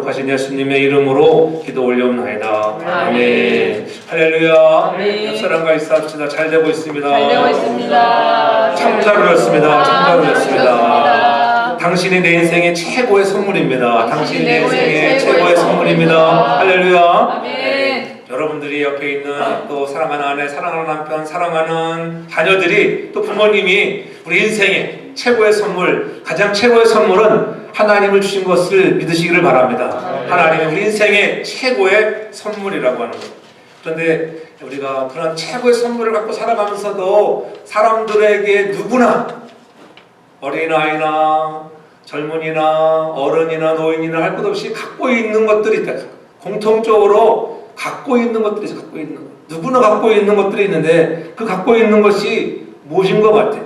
거룩하신 예수님의 이름으로 기도 올려옵나이다. 아멘. 할렐루야. 아멘. 옆 사람과 인사합시다. 잘 되고 있습니다. 잘 되고 있습니다. 참 잘 오셨습니다. 참 잘 오셨습니다. 오셨습니다. 당신이 내 인생의 최고의 선물입니다. 당신이 내 당신이 인생의 최고의 최고의 선물입니다. 할렐루야. 아멘. 여러분들이 옆에 있는 또 사랑하는 아내, 사랑하는 남편, 사랑하는 자녀들이 또 부모님이 우리 인생의 최고의 선물, 가장 최고의 선물은 하나님을 주신 것을 믿으시기를 바랍니다. 하나님은 우리 인생의 최고의 선물이라고 하는 것. 그런데 우리가 그런 최고의 선물을 갖고 살아가면서도 사람들에게 누구나 어린아이나 젊은이나 어른이나 노인이나 할 것 없이 갖고 있는 것들이 있다. 공통적으로 갖고 있는 것들이 있어. 갖고 있는 것. 누구나 갖고 있는 것들이 있는데 그 갖고 있는 것이 무엇인 것 같아?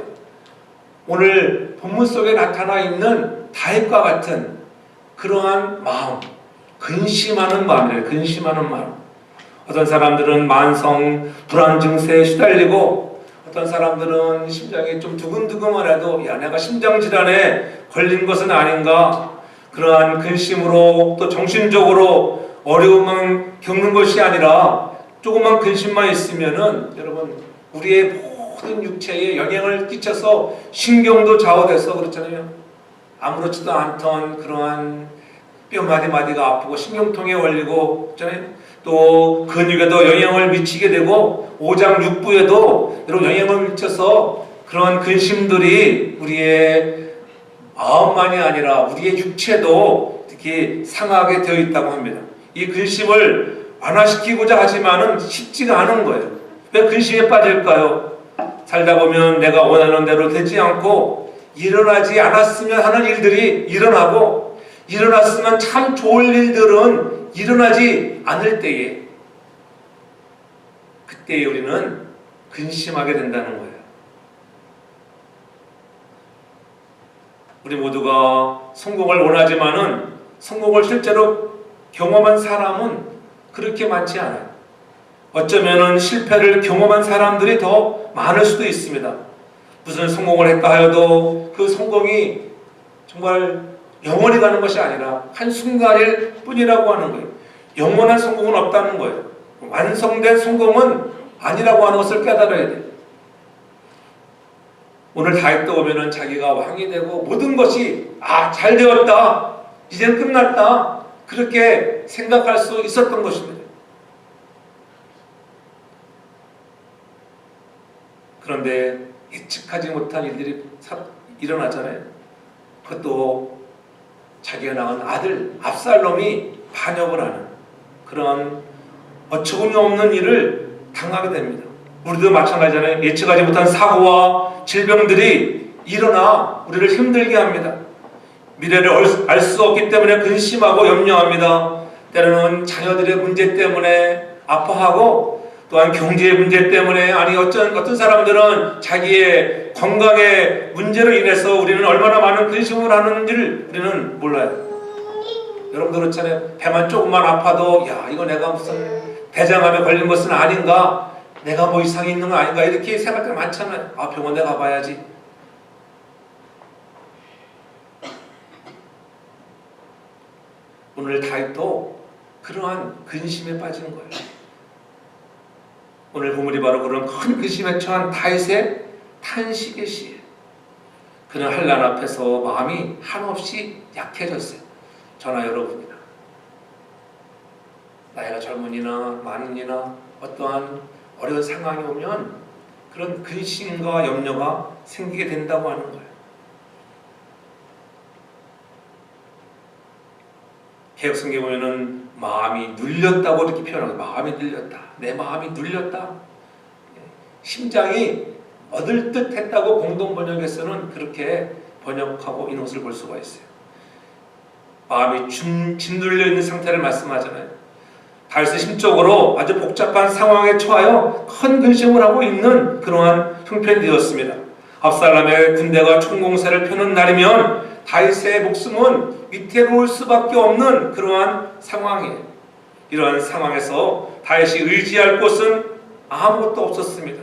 오늘 본문 속에 나타나 있는 다윗과 같은 그러한 마음, 근심하는 마음이에요. 근심하는 마음. 어떤 사람들은 만성 불안 증세에 시달리고 어떤 사람들은 심장이 좀 두근두근만 해도 야 내가 심장 질환에 걸린 것은 아닌가 그러한 근심으로 또 정신적으로 어려움만 겪는 것이 아니라 조금만 근심만 있으면은 여러분 우리의 모든 육체에 영향을 끼쳐서 신경도 좌우돼서 그렇잖아요. 아무렇지도 않던 그러한 뼈 마디마디가 아프고 신경통에 걸리고 그렇잖아요. 또 근육에도 영향을 미치게 되고 오장육부에도 여러분 영향을 미쳐서 그런 근심들이 우리의 마음만이 아니라 우리의 육체도 특히 상하게 되어 있다고 합니다. 이 근심을 완화시키고자 하지만은 쉽지가 않은 거예요. 왜 근심에 빠질까요? 살다 보면 내가 원하는 대로 되지 않고 일어나지 않았으면 하는 일들이 일어나고 일어났으면 참 좋을 일들은 일어나지 않을 때에 그때에 우리는 근심하게 된다는 거예요. 우리 모두가 성공을 원하지만은 성공을 실제로 경험한 사람은 그렇게 많지 않아요. 어쩌면은 실패를 경험한 사람들이 더 많을 수도 있습니다. 무슨 성공을 했다 하여도 그 성공이 정말 영원히 가는 것이 아니라 한순간일 뿐이라고 하는 거예요. 영원한 성공은 없다는 거예요. 완성된 성공은 아니라고 하는 것을 깨달아야 돼요. 오늘 다윗도 보면은 자기가 왕이 되고 모든 것이 잘 되었다. 이젠 끝났다. 그렇게 생각할 수 있었던 것입니다. 그런데 예측하지 못한 일들이 일어나잖아요. 그것도 자기가 낳은 아들 압살롬이 반역을 하는 그런 어처구니 없는 일을 당하게 됩니다. 우리도 마찬가지잖아요. 예측하지 못한 사고와 질병들이 일어나 우리를 힘들게 합니다. 미래를 알 수 없기 때문에 근심하고 염려합니다. 때로는 자녀들의 문제 때문에 아파하고 또한 경제의 문제 때문에 아니 어떤 사람들은 자기의 건강의 문제로 인해서 우리는 얼마나 많은 근심을 하는지를 우리는 몰라요. 여러분들 그렇잖아요. 배만 조금만 아파도 야 이거 내가 무슨 대장암에 걸린 것은 아닌가 내가 뭐 이상이 있는 거 아닌가 이렇게 생각할 때 많잖아요. 병원에 가봐야지. 오늘 다윗도 그러한 근심에 빠지는 거예요. 오늘 본문이 바로 그런 큰 근심에 처한 다윗의 탄식의 시예요. 그는 환난 앞에서 마음이 한없이 약해졌어요. 저나 여러분이나 나이가 젊은이나 많은이나 어떠한 어려운 상황이 오면 그런 근심과 염려가 생기게 된다고 하는 거예요. 개혁성경에 보면은 마음이 눌렸다고 이렇게 표현하고 마음이 눌렸다. 내 마음이 눌렸다. 심장이 얻을 듯 했다고 공동번역에서는 그렇게 번역하고 있는 것을 볼 수가 있어요. 마음이 짓눌려 있는 상태를 말씀하잖아요. 다윗은 심적으로 아주 복잡한 상황에 처하여 큰 근심을 하고 있는 그러한 형편이 되었습니다. 압살롬의 군대가 총공세를 펴는 날이면 다윗의 목숨은 위태로울 수밖에 없는 그러한 상황이에요. 이러한 상황에서 다윗이 의지할 곳은 아무것도 없었습니다.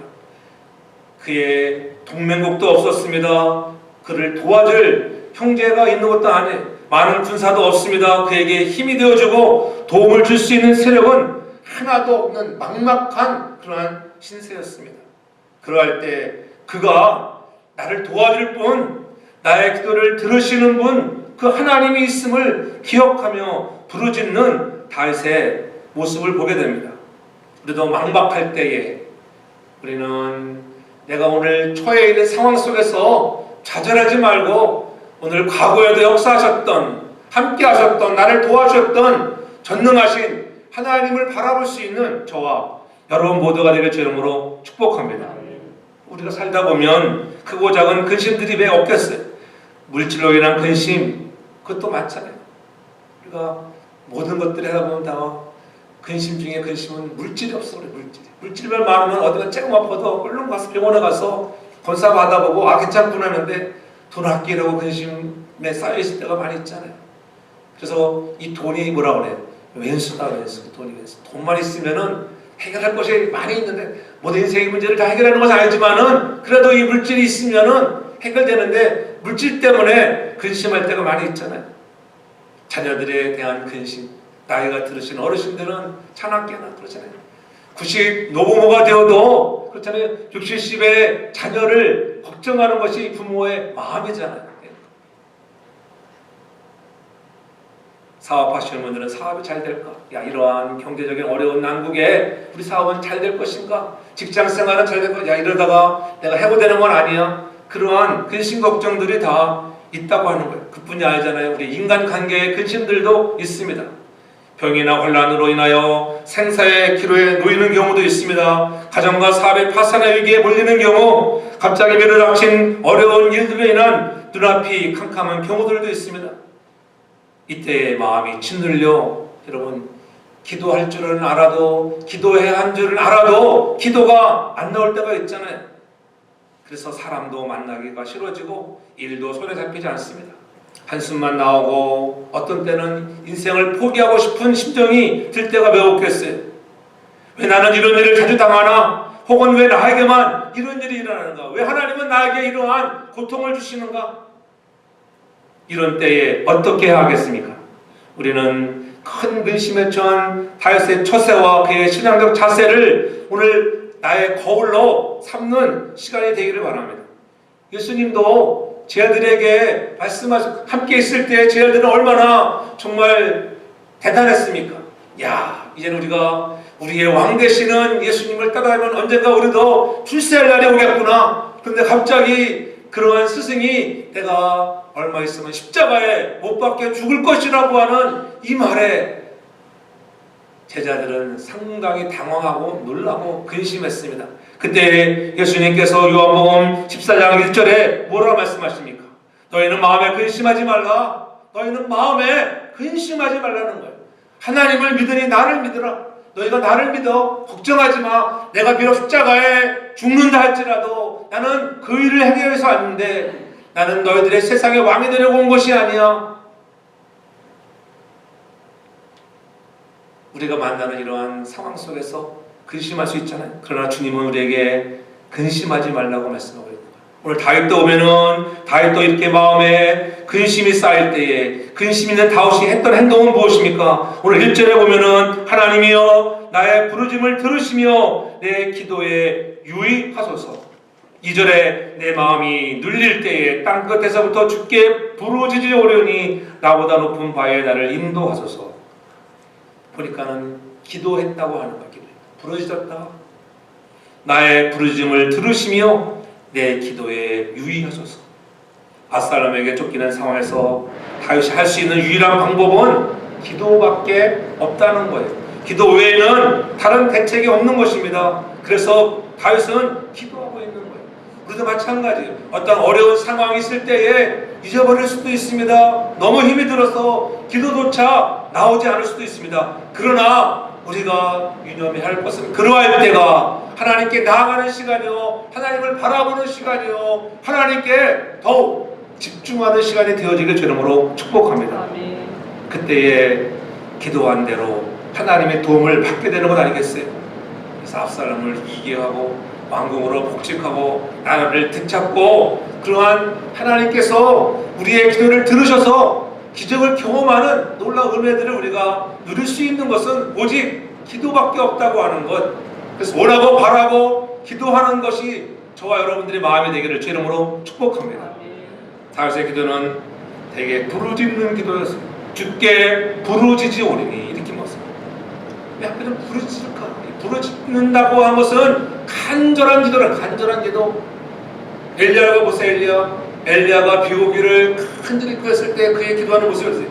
그의 동맹국도 없었습니다. 그를 도와줄 형제가 있는 것도 아니에요. 많은 군사도 없습니다. 그에게 힘이 되어주고 도움을 줄 수 있는 세력은 하나도 없는 막막한 그러한 신세였습니다. 그러할 때 그가 나를 도와줄 분, 나의 기도를 들으시는 분, 그 하나님이 있음을 기억하며 부르짖는 다윗의 모습을 보게 됩니다. 우리도 막막할 때에 우리는 내가 오늘 처해 있는 상황 속에서 좌절하지 말고 오늘 과거에도 역사하셨던, 함께 하셨던, 나를 도와주셨던 전능하신 하나님을 바라볼 수 있는 저와 여러분 모두가 되길 주 이름으로 축복합니다. 우리가 살다 보면 크고 작은 근심들이 왜 없겠어요? 물질로 인한 근심, 그것도 많잖아요. 우리가 모든 것들을 하다 보면 다 근심 중에 근심은 물질이 없어. 그래, 물질만 많으면 어디가 조금 아파도 얼른 가서 병원에 가서 검사 받아보고 괜찮구나 하는데 돈 아끼려고 근심에 쌓여있을 때가 많이 있잖아요. 그래서 이 돈이 뭐라 그래요? 왼수다, 왼수. 돈이 왼수. 돈만 있으면은 해결할 것이 많이 있는데 모든 인생의 문제를 다 해결하는 것은 아니지만은 그래도 이 물질이 있으면은 해결되는데 물질 때문에 근심할 때가 많이 있잖아요. 자녀들에 대한 근심. 나이가 들으신 어르신들은 차납게나 그렇잖아요. 90 노부모가 되어도 그렇잖아요. 60, 70의 자녀를 걱정하는 것이 부모의 마음이잖아요. 사업하시는 분들은 사업이 잘 될까? 이러한 경제적인 어려운 난국에 우리 사업은 잘 될 것인가? 직장 생활은 잘 될 것인가? 이러다가 내가 해고되는 건 아니야? 그러한 근심 걱정들이 다 있다고 하는 거예요. 그뿐이 아니잖아요. 우리 인간관계의 근심들도 있습니다. 병이나 혼란으로 인하여 생사의 기로에 놓이는 경우도 있습니다. 가정과 사업의 파산의 위기에 몰리는 경우, 갑자기 밀어닥친 어려운 일들로 인한 눈앞이 캄캄한 경우들도 있습니다. 이때 마음이 짓눌려 여러분 기도할 줄은 알아도, 기도해야 한 줄은 알아도 기도가 안 나올 때가 있잖아요. 그래서 사람도 만나기가 싫어지고 일도 손에 잡히지 않습니다. 한숨만 나오고 어떤 때는 인생을 포기하고 싶은 심정이 들 때가 몇 없겠어요. 왜 나는 이런 일을 자주 당하나? 혹은 왜 나에게만 이런 일이 일어나는가? 왜 하나님은 나에게 이러한 고통을 주시는가? 이런 때에 어떻게 해야 하겠습니까? 우리는 큰 근심에 처한 다윗의 처세와 그의 신앙적 자세를 오늘 나의 거울로 삼는 시간이 되기를 바랍니다. 예수님도 제 아들에게 말씀하셔 함께 있을 때 제 아들은 얼마나 정말 대단했습니까? 이제는 우리가 우리의 왕 되시는 예수님을 따라가면 언젠가 우리도 출세할 날이 오겠구나. 그런데 갑자기 그러한 스승이 내가 얼마 있으면 십자가에 못 박혀 죽을 것이라고 하는 이 말에 제자들은 상당히 당황하고 놀라고 근심했습니다. 그때 예수님께서 요한복음 14장 1절에 뭐라고 말씀하십니까? 너희는 마음에 근심하지 말라. 너희는 마음에 근심하지 말라는 거예요. 하나님을 믿으니 나를 믿으라. 너희가 나를 믿어. 걱정하지 마. 내가 비록 십자가에 죽는다 할지라도 나는 그 일을 하기 위해서 왔는데 나는 너희들의 세상의 왕이 되려고 온 것이 아니야. 우리가 만나는 이러한 상황 속에서 근심할 수 있잖아요. 그러나 주님은 우리에게 근심하지 말라고 말씀하고 있는 거예요. 오늘 다윗도 오면은 다윗도 이렇게 마음에 근심이 쌓일 때에 근심 있는 다윗이 했던 행동은 무엇입니까? 오늘 1절에 보면은 하나님이여 나의 부르짐을 들으시며 내 기도에 유의하소서. 2절에 내 마음이 눌릴 때에 땅끝에서부터 주께 부르짖으오려니 나보다 높은 바에 나를 인도하소서. 보니까는 기도했다고 하는 거예요. 부르짖었다. 나의 부르짖음을 들으시며 내 기도에 유의하소서. 압살롬에게 쫓기는 상황에서 다윗이 할 수 있는 유일한 방법은 기도밖에 없다는 거예요. 기도 외에는 다른 대책이 없는 것입니다. 그래서 다윗은 기도하고 있는 거예요. 우리도 마찬가지예요. 어떤 어려운 상황이 있을 때에 잊어버릴 수도 있습니다. 너무 힘이 들어서 기도조차 나오지 않을 수도 있습니다. 그러나 우리가 유념해야 할 것은 그러할 때가 하나님께 나아가는 시간이요, 하나님을 바라보는 시간이요, 하나님께 더욱 집중하는 시간이 되어지길 주님으로 축복합니다. 그때에 기도한 대로 하나님의 도움을 받게 되는 것 아니겠어요? 그래서 압살롬을 이기게 하고 왕궁으로 복직하고 나라를 되찾고 그러한 하나님께서 우리의 기도를 들으셔서 기적을 경험하는 놀라운 은혜들을 우리가 누릴 수 있는 것은 오직 기도밖에 없다고 하는 것. 그래서 원하고 바라고 기도하는 것이 저와 여러분들의 마음이 되기를 주 이름으로 축복합니다. 다윗의 기도는 되게 부르짖는 기도였어요. 주께 부르짖으오리니 이렇게 말했습니다. 왜 하필은 부르짖을까? 부르짖는다고 한 것은 간절한 기도라. 간절한 기도. 엘리야가 보세요. 엘리야가 비 오기를 간절히 구했을 때 그의 기도하는 모습이었어요.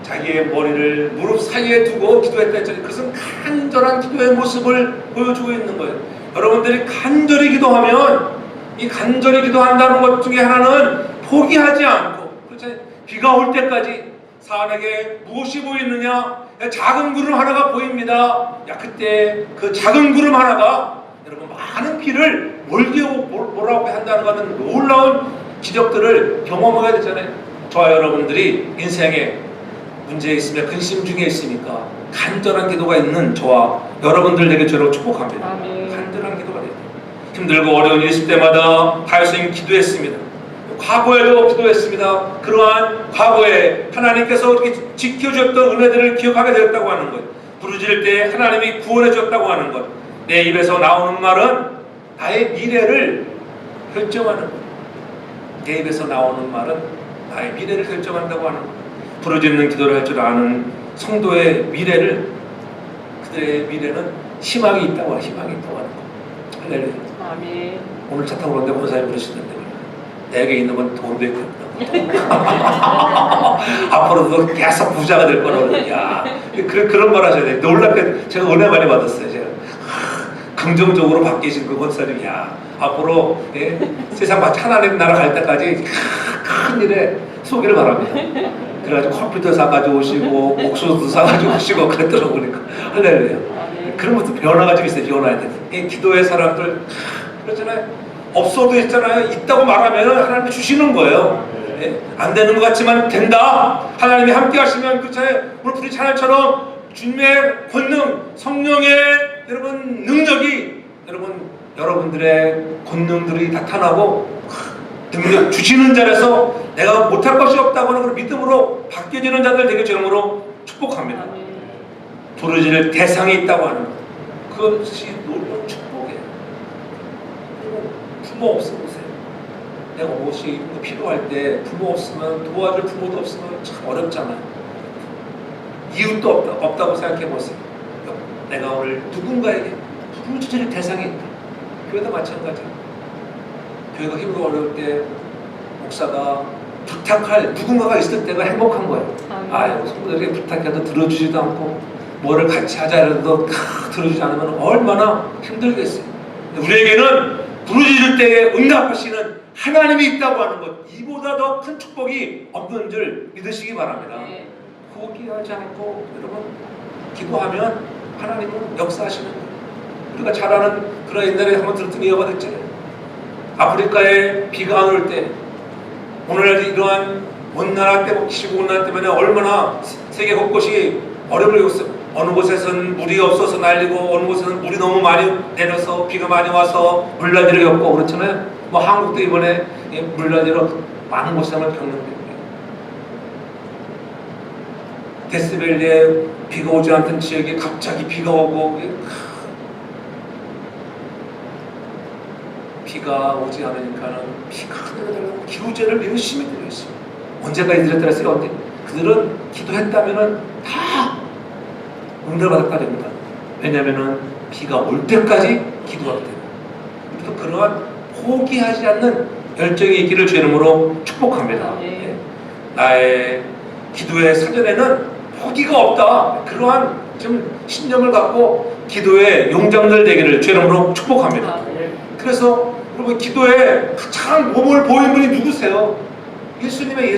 자기의 머리를 무릎 사이에 두고 기도했다 했잖아요. 그것은 간절한 기도의 모습을 보여주고 있는 거예요. 여러분들이 간절히 기도하면 이 간절히 기도한다는 것 중에 하나는 포기하지 않고, 그렇죠? 비가 올 때까지 사람에게 무엇이 보이느냐? 작은 구름 하나가 보입니다. 그때 그 작은 구름 하나가 여러분 많은 비를 몰게 오라고 한다는 것은 놀라운 기적들을 경험하게 되잖아요. 저와 여러분들이 인생에 문제 있으며 근심 중에 있으니까 간절한 기도가 있는 저와 여러분들 되게 저를 축복합니다. 아멘. 간절한 기도가 돼요. 힘들고 어려운 일 있을 때마다 다윗은 기도했습니다. 과거에도 기도했습니다. 그러한 과거에 하나님께서 이렇게 지켜주셨던 은혜들을 기억하게 되었다고 하는 것, 부르짖을 때 하나님이 구원해 주었다고 하는 것, 내 입에서 나오는 말은 나의 미래를 결정하는 것. 내 입에서 나오는 말은 나의 미래를 결정한다고 하는 것. 부르짖는 기도를 할 줄 아는 성도의 미래를, 그들의 미래는 희망이 있다고 하는, 희망이 있다고 하는 것. 할렐루야. 아멘. 오늘 차 타고 오는데 원사님 부르시던데 내게 있는 건 돈도 있고 앞으로도 계속 부자가 될 거라고. 야, 그런 말 하셔야 돼. 놀랍게 제가 은혜 많이 받았어요. 제가 긍정적으로 바뀌신 그 권사님, 야, 앞으로 세상 하나님 나라 갈 때까지 큰 일에 소개를 바랍니다. 그래가지고 컴퓨터 사가지고 오시고 옥수수도 사가지고 오시고 그랬더라고. 그러니까 할렐루야. 그런 것도 변화가 좀 있어요. 변화야 돼. 이 기도의 사람들 그렇잖아요. 없어도 있잖아요. 있다고 말하면 하나님이 주시는 거예요. 안 되는 것 같지만 된다. 하나님이 함께 하시면 그렇잖아요. 오늘 우리 찬양처럼 주님의 권능, 성령의 여러분 능력이 여러분들의 권능들이 나타나고 능력 주시는 자라서 내가 못할 것이 없다고 하는 그런 믿음으로 바뀌어지는 자들 되게 주님으로 축복합니다. 부르짖을 대상이 있다고 하는 것, 그것이 놀라운 축복이에요. 부모 없어보세요. 내가 무엇이 필요할 때 부모 없으면, 도와줄 부모도 없으면 참 어렵잖아요. 이웃도 없다고 생각해보세요. 내가 오늘 누군가에게 부르짖을 대상이 있다. 교회도 마찬가지예요. 교회가 힘들고 어려울 때 목사가 부탁할 누군가가 있을 때가 행복한 거예요. 성도들에게 부탁해도 들어주지도 않고 뭐를 같이 하자 해도 들어주지 않으면 얼마나 힘들겠어요. 우리에게는 부르짖을 때에 응답하시는 하나님이 있다고 하는 것, 이보다 더 큰 축복이 없는 줄 믿으시기 바랍니다. 포기하지 않고 여러분 기도하면 하나님은 역사하시는 거예요. 우리가 잘 아는 그런 옛날에 한번 들었던 예화가 됐잖아요. 아프리카에 비가 안 올 때, 오늘날 이러한 온난화 때문에, 지구온난화 때문에 얼마나 세계 곳곳이 어려움을 겪었어요. 어느 곳에서는 물이 없어서 난리고, 어느 곳에서는 물이 너무 많이 내려서 비가 많이 와서 물난리를 겪고 그렇잖아요. 뭐 한국도 이번에 물난리로 많은 고생을 겪는데, 데스밸리에 비가 오지 않던 지역에 갑자기 비가 오고, 비가 오지 않으니까는 비가 내려달라고 기도제를 열심히 드렸어요. 언제까지 드렸다 했어요? 언제? 그들은 기도했다면은 다 응답받았다 됩니다. 왜냐면은 비가 올 때까지 기도하기 때문에. 우리도 그러한 포기하지 않는 열정이 있기를 주 이름으로 축복합니다. 나의 기도의 사전에는 포기가 없다. 그러한 좀 신념을 갖고 기도의 용장들 되기를 주 이름으로 축복합니다. 그래서 여러분 기도에 가장 몸을 보인 분이 누구세요? 예수님이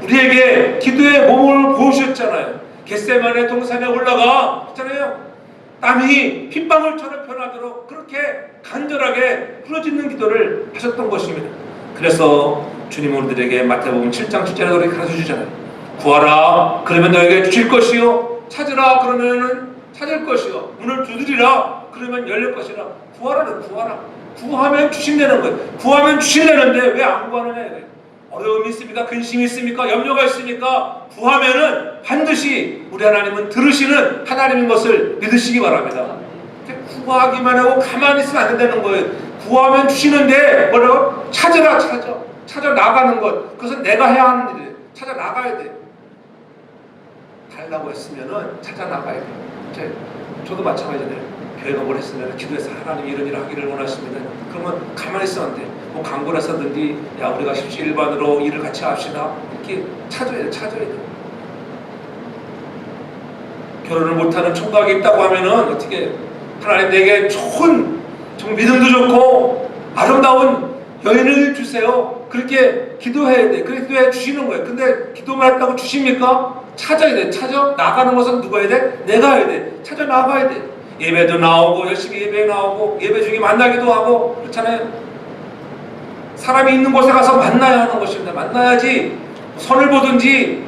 우리에게 기도의 몸을 보여주셨잖아요. 겟세마네 동산에 올라가 있잖아요. 땀이 핏방울처럼 변하도록 그렇게 간절하게 부르짖는 기도를 하셨던 것입니다. 그래서 주님은 우리들에게 마태복음 7장 7절에 그렇게 가르쳐주잖아요. 구하라 그러면 너에게 주실 것이요, 찾으라 그러면 찾을 것이요, 문을 두드리라 그러면 열릴 것이라. 구하라는 구하라. 구하면 주신다는 거예요. 구하면 주신다는데 왜 안 구하느냐 이거예요. 어려움이 있습니까? 근심이 있습니까? 염려가 있습니까? 구하면은 반드시 우리 하나님은 들으시는 하나님인 것을 믿으시기 바랍니다. 구하기만 하고 가만히 있으면 안 된다는 거예요. 구하면 주시는데 뭐라고? 찾아 나가는 것. 그것은 내가 해야 하는 일이에요. 찾아 나가야 돼. 달라고 했으면은 찾아 나가야 돼. 저도 마찬가지잖아요. 교회가 뭘 했으면 기도해서 하나님 이런 일을 하기를 원하십니다. 그러면 가만히 있으면 안 돼. 뭐 광고를 했었든지 야 우리가 17일반으로 일을 같이 합시다. 이렇게 찾아야 돼. 결혼을 못하는 총각이 있다고 하면은 어떻게 하나님 내게 좋은 좀 믿음도 좋고 아름다운 여인을 주세요. 그렇게 기도해야 돼. 그렇게 기도해 주시는 거예요. 근데 기도만 했다고 주십니까? 찾아야 돼. 찾아 나가는 것은 누가 해야 돼? 내가 해야 돼. 찾아 나가야 돼. 예배도 나오고 열심히 예배 나오고 예배 중에 만나기도 하고 그렇잖아요. 사람이 있는 곳에 가서 만나야 하는 것입니다. 만나야지 선을 보든지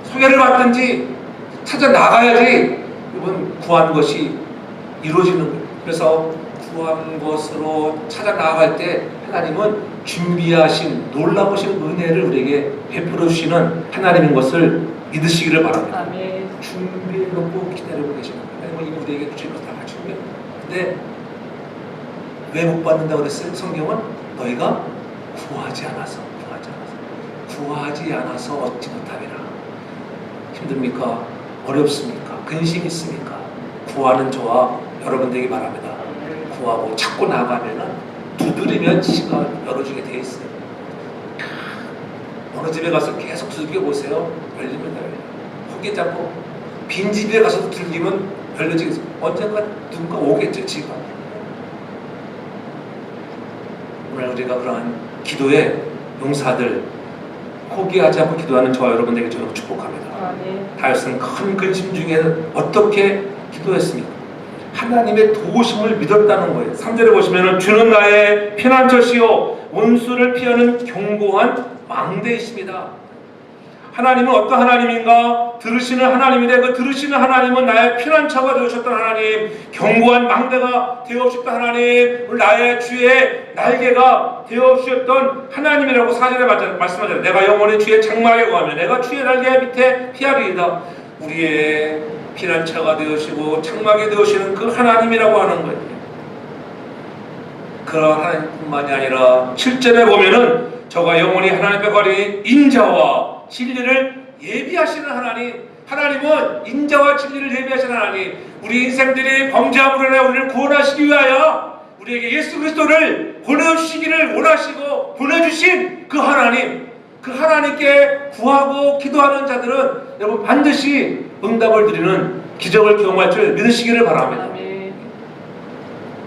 소개를 받든지 찾아 나가야지 이번 구한 것이 이루어지는 거예요. 그래서 구한 것으로 찾아 나아갈 때 하나님은 준비하신 놀라우신 은혜를 우리에게 베풀어 주시는 하나님인 것을 믿으시기를 바랍니다. 아멘. 준비해놓고 기다리고 계십니다. 하나님은 이미 우리에게 주신 것을 다 준비해. 근데 왜 못 받는다고 그랬어요? 성경은 너희가 구하지 않아서 얻지 못하리라. 힘듭니까? 어렵습니까? 근심 있습니까? 구하는 저와 여러분들에게 바랍니다. 구하고 찾고 나가면은 두드리면 지가 열어주게 돼 있어요. 어느 집에 가서 계속 두들겨 보세요. 열리면 열려요. 포기 잡고 빈 집에 가서도 두들기면 열려지겠어요. 언젠가 누군가 오겠죠, 지가. 오늘 우리가 그러한 기도의 용사들 포기하지 않고 기도하는 저와 여러분들에게 저는 축복합니다. 다윗은 큰 근심 중에 어떻게 기도했습니까? 하나님의 도우심을 믿었다는 거예요. 3절에 보시면 주는 나의 피난처시요 원수를 피하는 견고한 망대이십니다. 하나님은 어떤 하나님인가? 들으시는 하나님인데 그 들으시는 하나님은 나의 피난처가 되어주셨던 하나님, 견고한 망대가 되어주셨던 하나님, 나의 주의 날개가 되어주셨던 하나님이라고 4절에 말씀하잖아요. 내가 영원히 주의 장막에 거하며 내가 주의 날개 밑에 피하리이다. 우리의 피난처가 되어주시고 장막이 되어주시는 그 하나님이라고 하는 거예요. 그런 하나님뿐만이 아니라 7절에 보면은 저가 영원히 하나님 앞에 거리 인자와 진리를 예비하시는 하나님. 하나님은 인자와 진리를 예비하시는 하나님. 우리 인생들이 범죄함으로 인해 우리를 구원하시기 위하여 우리에게 예수 그리스도를 보내주시기를 원하시고 보내주신 그 하나님, 그 하나님께 구하고 기도하는 자들은 여러분 반드시 응답을 드리는 기적을 경험할 줄 믿으시기를 바랍니다.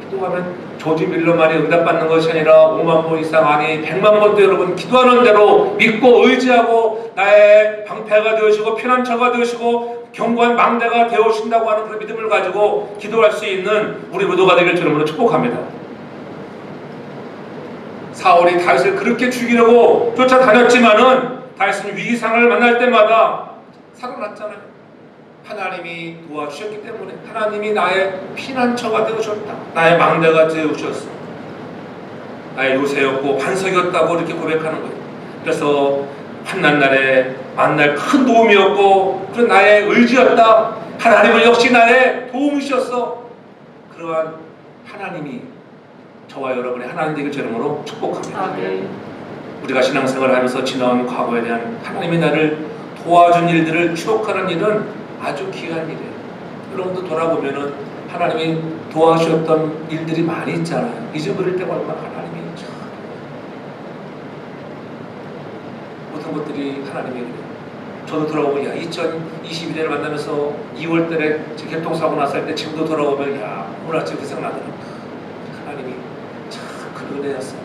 기도하면 조지밀러만이 응답받는 것이 아니라 5만 번 이상 아니 100만 번도 여러분 기도하는 대로 믿고 의지하고 나의 방패가 되어주시고 피난처가 되어주시고 견고한 망대가 되어주신다고 하는 그런 믿음을 가지고 기도할 수 있는 우리 모두가 되길 주님으로 축복합니다. 사울이 다윗을 그렇게 죽이려고 쫓아다녔지만은 다윗은 위기상을 만날 때마다 살아났잖아요. 하나님이 도와주셨기 때문에 하나님이 나의 피난처가 되어주셨다. 나의 망대가 되어주셨어. 나의 요새였고 반석이었다고 이렇게 고백하는 거예요. 그래서 환난 날에 만날 큰 도움이었고 그런 나의 의지였다. 하나님은 역시 나의 도움이셨어. 그러한 하나님이 저와 여러분의 하나님 되길 주름으로 축복합니다. 우리가 신앙생활을 하면서 지나온 과거에 대한 하나님이 나를 도와준 일들을 추억하는 일은 아주 귀한 일이에요. 여러분도 돌아보면은 하나님이 도와주셨던 일들이 많이 있잖아요. 잊어버릴 때가 얼마나 하나님이 참 모든 것들이 하나님이 그래요. 저도 돌아보면 야 2021년을 만나면서 2월달에 교통사고 났을 때 지금도 돌아보면 야 오늘 아침 그 생각나더라고요. 하나님이 참 큰 은혜였어요.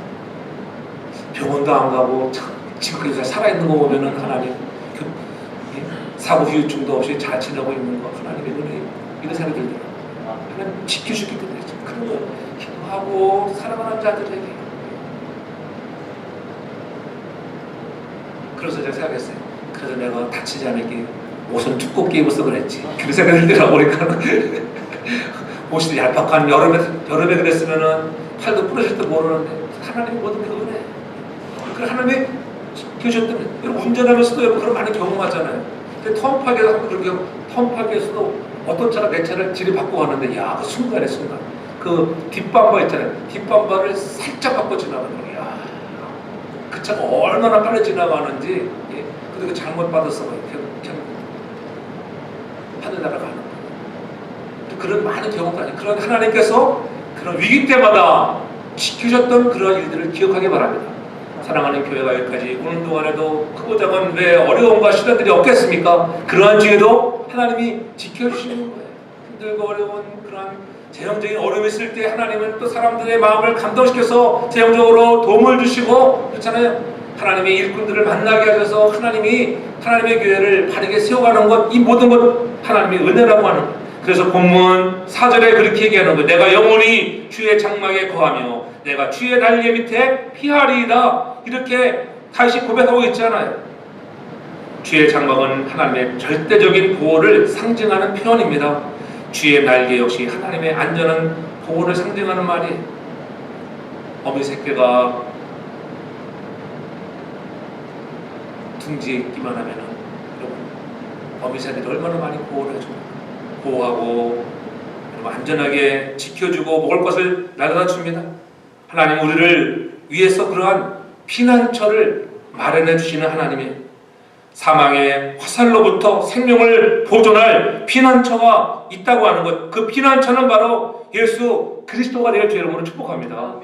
병원도 안 가고 참 지금까지 살아있는 거 보면은 하나님 사고 후유증도 없이 잘 지내고 있는 거 하나님의 은혜 이런 생각이 들더라고요. 하나님 지켜주기 때문에 그런 거 기도하고 사랑하는 자들에게 그래서 제가 생각했어요. 그래서 내가 다치지 않게 옷은 두껍게 입어서 그랬지. 그런 생각이 들더라고 보니까 옷이 얄팍한 여름에 그랬으면은 팔도 부러질지도 모르는데 하나님이 모든 그 은혜 그 하나님의 지켜주셨다면, 여러분 운전하면서도 여러분 그런 많은 경험하잖아요. 근데 턴파기에서 그렇게 턴파기에서도 어떤 차가 내 차를 들이받고 가는데, 야, 그 순간에 순간 그 뒷밤바 있잖아요. 뒷밤바를 살짝 바꿔 지나가는 거예요. 야, 그 차가 얼마나 빨리 지나가는지. 예, 근데 그 잘못 받았어 그냥 하늘나라 가는 거예요. 그런 많은 경험까지, 그런 하나님께서 그런 위기 때마다 지켜줬던 그런 일들을 기억하기 바랍니다. 사랑하는 교회가 여기까지 오는 동안에도 크고 작은 왜 어려움과 시련들이 없겠습니까? 그러한 중에도 하나님이 지켜주시는 거예요. 힘들고 어려운 그러한 재정적인 어려움이 있을 때 하나님은 또 사람들의 마음을 감동시켜서 재정적으로 도움을 주시고, 그렇잖아요. 하나님의 일꾼들을 만나게 하셔서 하나님이 하나님의 교회를 바르게 세워가는 것, 이 모든 것 하나님의 은혜라고 하는 것. 그래서 본문 4절에 그렇게 얘기하는 거예요. 내가 영원히 주의 장막에 거하며 내가 주의 날개 밑에 피하리이다. 이렇게 다시 고백하고 있잖아요. 주의 장막은 하나님의 절대적인 보호를 상징하는 표현입니다. 주의 날개 역시 하나님의 안전한 보호를 상징하는 말이에요. 어미 새끼가 둥지에 있기만 하면은, 여러분, 어미 새끼를 얼마나 많이 보호를 해줍니까? 보호하고 안전하게 지켜주고 먹을 것을 날아다 줍니다. 하나님 우리를 위해서 그러한 피난처를 마련해 주시는 하나님의 사망의 화살로부터 생명을 보존할 피난처가 있다고 하는 것, 그 피난처는 바로 예수 그리스도가 되어 주의 이름으로 축복합니다.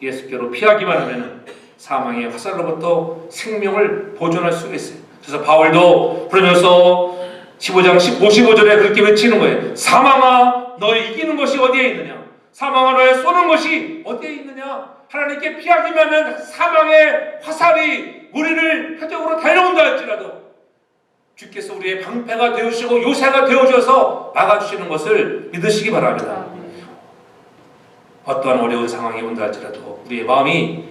예수께로 피하기만 하면 사망의 화살로부터 생명을 보존할 수가 있어요. 그래서 바울도 그러면서 15장 15절에 그렇게 외치는 거예요. 사망아 너의 이기는 것이 어디에 있느냐? 사망아 너의 쏘는 것이 어디에 있느냐? 하나님께 피하기만 하면 사망의 화살이 우리를 표적으로 달려온다 할지라도 주께서 우리의 방패가 되어주시고 요새가 되어줘서 막아주시는 것을 믿으시기 바랍니다. 어떠한 어려운 상황이 온다 할지라도 우리의 마음이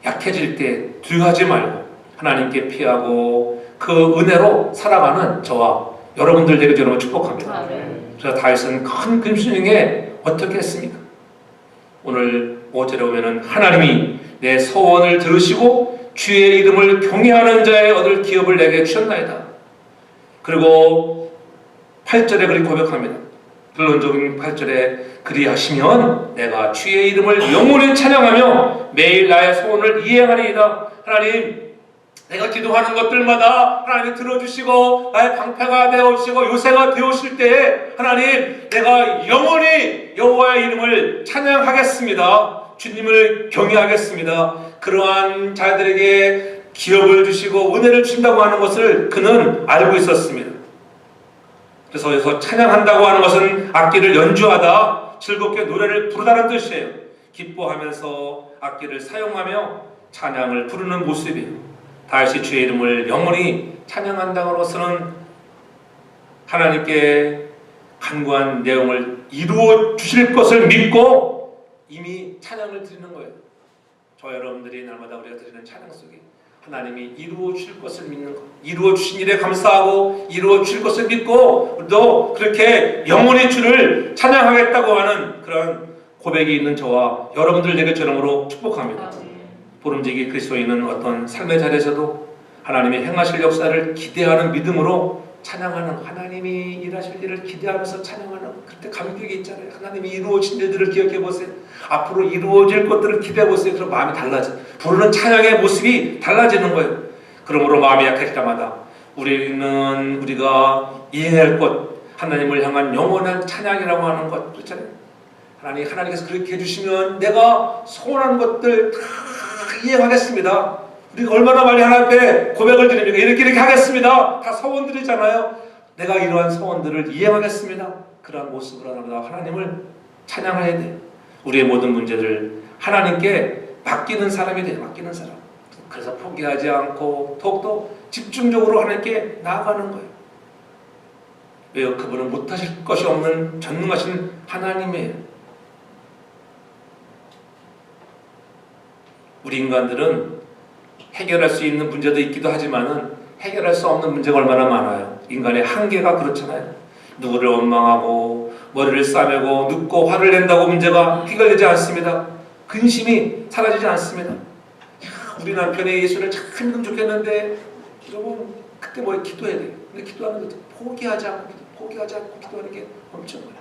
약해질 때 두려워하지 말고 하나님께 피하고 그 은혜로 살아가는 저와 여러분들 되게 여러분 축복합니다. 그래서 다윗은 큰 금수중에 어떻게 했습니까? 오늘 5절에 보면은 하나님이 내 소원을 들으시고 주의 이름을 경외하는 자의 얻을 기업을 내게 주셨나이다. 그리고 8절에 그렇게 고백합니다. 결론적인 8절에 그리하시면 내가 주의 이름을 영원히 찬양하며 매일 나의 소원을 이행하리이다. 하나님, 내가 기도하는 것들마다 하나님이 들어주시고 나의 방패가 되어주시고 요새가 되어주실 때에 하나님, 내가 영원히 여호와의 이름을 찬양하겠습니다. 주님을 경외하겠습니다. 그러한 자들에게 기업을 주시고 은혜를 주신다고 하는 것을 그는 알고 있었습니다. 그래서 여기서 찬양한다고 하는 것은 악기를 연주하다, 즐겁게 노래를 부르다는 뜻이에요. 기뻐하면서 악기를 사용하며 찬양을 부르는 모습이에요. 다시 주의 이름을 영원히 찬양한다고로서는 하나님께 간구한 내용을 이루어 주실 것을 믿고 이미 찬양을 드리는 거예요. 저 여러분들이 날마다 우리가 드리는 찬양 속에 하나님이 이루어 주실 것을 믿는 것, 이루어 주신 일에 감사하고 이루어 주실 것을 믿고 우리도 그렇게 영원히 주를 찬양하겠다고 하는 그런 고백이 있는 저와 여러분들 되게 저러므로 축복합니다. 보름직이 그리스도인은 어떤 삶의 자리에서도 하나님의 행하실 역사를 기대하는 믿음으로 찬양하는, 하나님이 일하실 일을 기대하면서 찬양하는 그때 감격이 있잖아요. 하나님이 이루어진 일들을 기억해 보세요. 앞으로 이루어질 것들을 기대해 보세요. 그럼 마음이 달라져. 부르는 찬양의 모습이 달라지는 거예요. 그러므로 마음이 약할 때마다 우리가 이행할 것, 하나님을 향한 영원한 찬양이라고 하는 것, 그렇잖아요. 하나님께서 그렇게 해주시면 내가 소원한 것들 다 이행하겠습니다. 우리가 얼마나 많이 하나님 앞에 고백을 드립니까? 이렇게 하겠습니다. 다 소원들이잖아요. 내가 이러한 소원들을 이행하겠습니다. 그러한 모습으로 하나님을 찬양해야 돼요. 우리의 모든 문제를 하나님께 맡기는 사람이 돼요. 맡기는 사람. 그래서 포기하지 않고 더욱더 집중적으로 하나님께 나아가는 거예요. 왜요? 그분은 못하실 것이 없는 전능하신 하나님이에요. 우리 인간들은 해결할 수 있는 문제도 있기도 하지만은 해결할 수 없는 문제가 얼마나 많아요. 인간의 한계가 그렇잖아요. 누구를 원망하고 머리를 싸매고 눕고 화를 낸다고 문제가 해결되지 않습니다. 근심이 사라지지 않습니다. 우리 남편이 예수를 잘 믿으면 좋겠는데 여러분 그때 뭐 기도해야 돼요. 근데 기도하는 거 포기하지 않고 기도하는 게 엄청 많아요.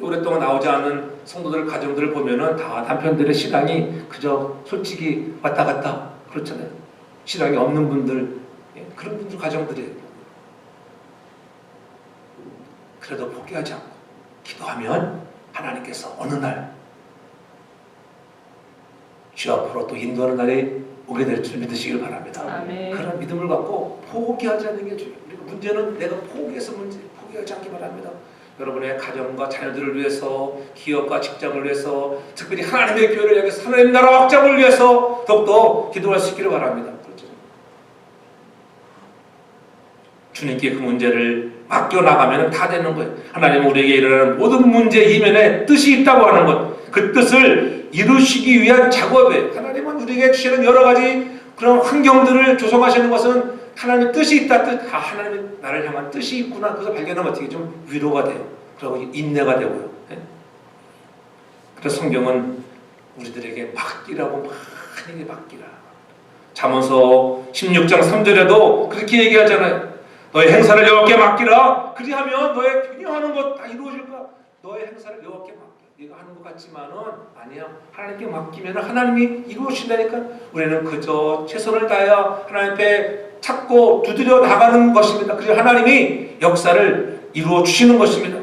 오랫동안 나오지 않는 성도들 가정들을 보면은 다 남편들의 신앙이 그저 솔직히 왔다 갔다 그렇잖아요. 신앙이 없는 분들, 그런 분들 가정들이에요. 그래도 포기하지 않고 기도하면 하나님께서 어느 날 주 앞으로 또 인도하는 날이 오게 될 줄 믿으시길 바랍니다. 아멘. 그런 믿음을 갖고 포기하지 않는 게 중요해요. 그리고 문제는 내가 포기해서 문제, 포기하지 않기 바랍니다. 여러분의 가정과 자녀들을 위해서, 기업과 직장을 위해서, 특별히 하나님의 교회를 향해서 하나님 나라 확장을 위해서 더욱더 기도할 수 있기를 바랍니다. 그렇죠? 주님께 그 문제를 맡겨나가면 다 되는 거예요. 하나님은 우리에게 일어나는 모든 문제 이면에 뜻이 있다고 하는 것, 그 뜻을 이루시기 위한 작업에 하나님은 우리에게 주시는 여러 가지 그런 환경들을 조성하시는 것은 하나님의 뜻이 있다, 하나님의 나를 향한 뜻이 있구나, 그것을 발견하면 어떻게 좀 위로가 돼요. 그리고 인내가 되고요. 그래서 성경은 우리들에게 맡기라고 많이 맡기라. 잠언서 16장 3절에도 그렇게 얘기하잖아요. 너의 행사를 여호와께 맡기라. 그리하면 너의 균형하는 것 다 이루어질까? 너의 행사를 여호와께 맡겨. 네가 하는 것 같지만은 아니야. 하나님께 맡기면 하나님이 이루어진다니까. 우리는 그저 최선을 다하여 하나님 앞에 찾고 두드려 나가는 것입니다. 그래서 하나님이 역사를 이루어 주시는 것입니다.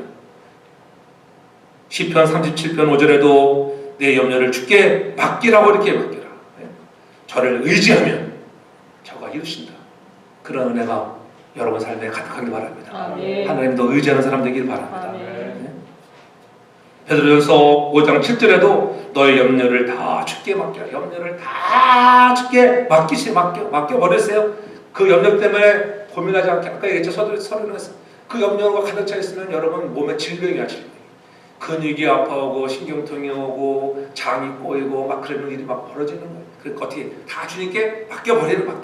시편 37편 5절에도 내 염려를 주께 맡기라고 이렇게 맡기라. 저를 의지하면 저가 이루신다. 그런 은혜가 여러분 삶에 가득하길 바랍니다. 아멘. 하나님도 의지하는 사람 되길 바랍니다. 아멘. 베드로전서 5장 7절에도 너의 염려를 다 주께 맡겨라. 염려를 다 주께 맡겨버렸어요. 그 염려 때문에 고민하지 않게 아까 얘기했죠. 서른에서 그 염려가 가득 차 있으면 여러분 몸에 질병이야. 질병. 근육이 아파오고 신경통이 오고 장이 꼬이고 막 그런 일이 막 벌어지는 거예요. 그 어떻게 다 주님께 맡겨버려요.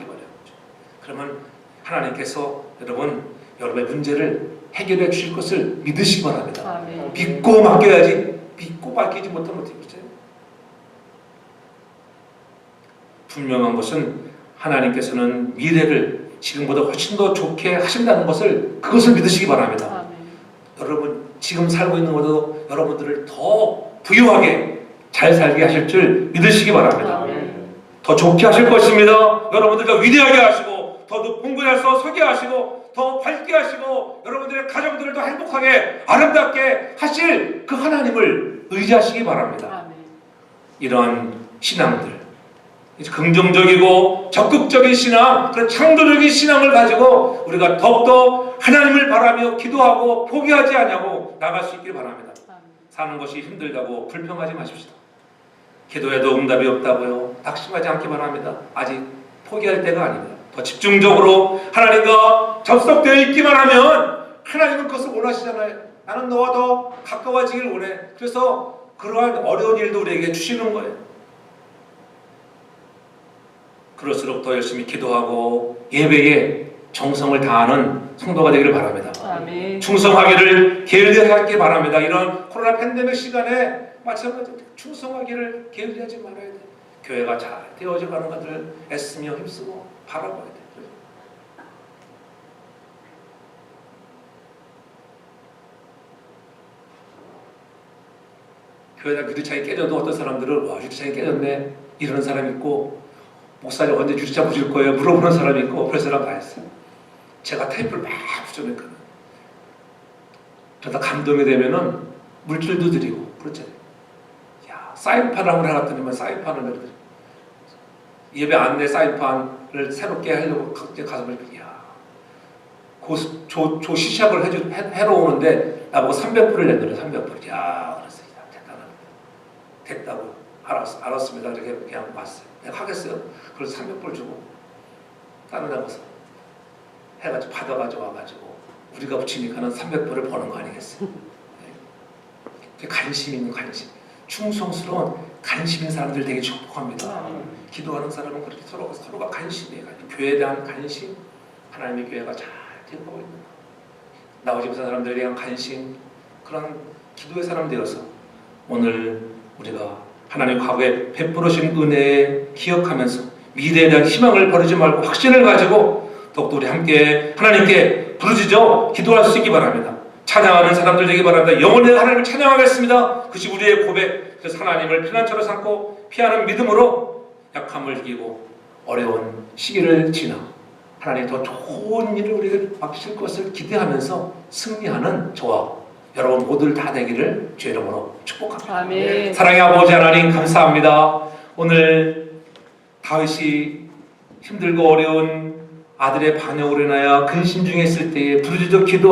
그러면 하나님께서 여러분의 문제를 해결해 주실 것을 믿으시기 바랍니다. 아멘. 믿고 맡겨야지. 믿고 맡기지 못하면 어떻게 되죠? 분명한 것은 하나님께서는 미래를 지금보다 훨씬 더 좋게 하신다는 것을 그것을 믿으시기 바랍니다. 아멘. 여러분 지금 살고 있는 것도 여러분들을 더 부유하게 잘 살게 하실 줄 믿으시기 바랍니다. 아멘. 더 좋게 하실 것입니다. 여러분들 더 위대하게 하시고 더 높은 곳에서 서게 하시고 더 밝게 하시고 여러분들의 가정들을 더 행복하게 아름답게 하실 그 하나님을 의지하시기 바랍니다. 아멘. 이러한 신앙들, 긍정적이고 적극적인 신앙, 그런 창조적인 신앙을 가지고 우리가 더욱더 하나님을 바라며 기도하고 포기하지 않냐고 나갈 수 있길 바랍니다. 아멘. 사는 것이 힘들다고 불평하지 마십시오. 기도해도 응답이 없다고요. 낙심하지 않기 바랍니다. 아직 포기할 때가 아닙니다. 더 집중적으로 하나님과 접속되어 있기만 하면 하나님은 그것을 원하시잖아요. 나는 너와 더 가까워지길 원해. 그래서 그러한 어려운 일도 우리에게 주시는 거예요. 그럴수록 더 열심히 기도하고 예배에 정성을 다하는 성도가 되기를 바랍니다. 아멘. 충성하기를 게을리하기 바랍니다. 이런 코로나 팬데믹 시간에 마찬가지로 충성하기를 게을리하지 말아야 돼. 교회가 잘 되어져가는 것을 애쓰며 힘쓰고 바라봐야 돼. 교회가 유리창이 깨져도 어떤 사람들은 와 유리창이 깨졌네 이러는 사람이 있고 목사님 언제 유리창 부실 거예요 물어보는 사람이 있고 그런 사람 다 있어요. 제가 테이프를 막 붙여놓거든요. 그러다 감동이 되면은 물질도 드리고 그렇잖아요. 야 사인판을 해놨더니만 사인판을 내드리고 예배 안내 사인판을 새롭게 하려고 가서 보니까 야 조 시작을 해러 오는데 나보고 300불을 낸다네. 300불. 야 그랬어요. 대단하네. 됐다고 알았습니다. 이렇게 그냥 봤어요. 내가 하겠어요. 그래서 300불 주고 다른 데 가서 해가지고 받아가지고 와가지고 우리가 붙이니까는 300불을 버는 거 아니겠어요? 네. 관심 있는 관심, 충성스러운 관심 있는 사람들 되게 축복합니다. 기도하는 사람은 그렇게 서로가 관심이에요. 교회에 대한 관심, 하나님의 교회가 잘 되고 있는 거. 나머지 사람들에 대한 관심, 그런 기도의 사람 되어서 오늘 우리가 하나님 과거에 베풀으신 은혜에 기억하면서 미래에 대한 희망을 버리지 말고 확신을 가지고 더욱더 우리 함께 하나님께 부르짖어 기도할 수 있기 바랍니다. 찬양하는 사람들 되기 바랍니다. 영원히 하나님을 찬양하겠습니다. 그것이 우리의 고백. 그래서 하나님을 피난처로 삼고 피하는 믿음으로 약함을 이기고 어려운 시기를 지나 하나님 더 좋은 일을 우리에게 맡기실 것을 기대하면서 승리하는 저와 여러분 모두를 다 되기를 주의 이름으로 축복합니다. 아멘. 사랑의 아버지 하나님 감사합니다. 오늘 다윗이 힘들고 어려운 아들의 반역으로 인하여 근심 중에 있을 때에 부르짖어 기도